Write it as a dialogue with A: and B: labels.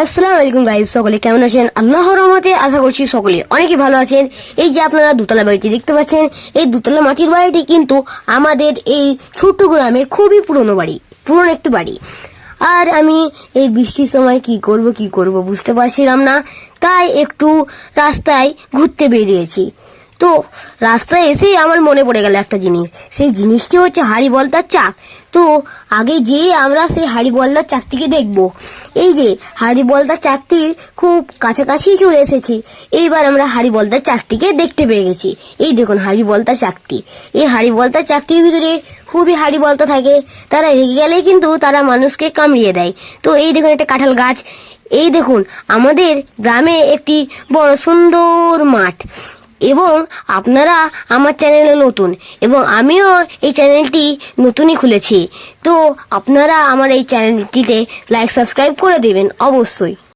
A: আসসালামু আলাইকুম গাইস, সকলে কেমন আছেন? আল্লাহর রহমতে আশা করছি সকলে অনেকই ভালো আছেন। এই যে আপনারা দুতলা বাড়িটি দেখতে পাচ্ছেন, এই দুতলা মাটির বাড়িটি কিন্তু আমাদের এই ছোট্ট গ্রামের খুবই পুরনো একটি বাড়ি। আর আমি এই বৃষ্টির সময় কি করব বুঝতে পারছিলাম না, তাই একটু রাস্তায় ঘুরতে বেরিয়েছি। তো রাস্তায় এসেই আমার মনে পড়ে গেল একটা জিনিস, সেই জিনিসটি হচ্ছে হাড়ি বলতার চাক। তো আগে যেয়ে আমরা সেই হাড়ি বলতার চাকটিকে দেখব। এই যে হাড়ি বলতার চাকটির খুব কাছাকাছি চলে এসেছি। এইবার আমরা হাড়ি বলতার চাকটিকে দেখতে পেয়ে গেছি। এই দেখুন হাড়ি বলতার চাকটি। এই হাড়ি বলতার চাকটির ভিতরে খুবই হাড়ি বলতা থাকে। তারা রেগে গেলেই কিন্তু তারা মানুষকে কামড়িয়ে দেয়। তো এই দেখুন একটা কাঁঠাল গাছ। এই দেখুন আমাদের গ্রামে একটি বড় সুন্দর মাঠ। এবং আপনারা আমার চ্যানেলে নতুন, এবং আমিও এই চ্যানেলটি নতুনই খুলেছি। তো আপনারা আমার এই চ্যানেলটিতে লাইক সাবস্ক্রাইব করে দেবেন অবশ্যই।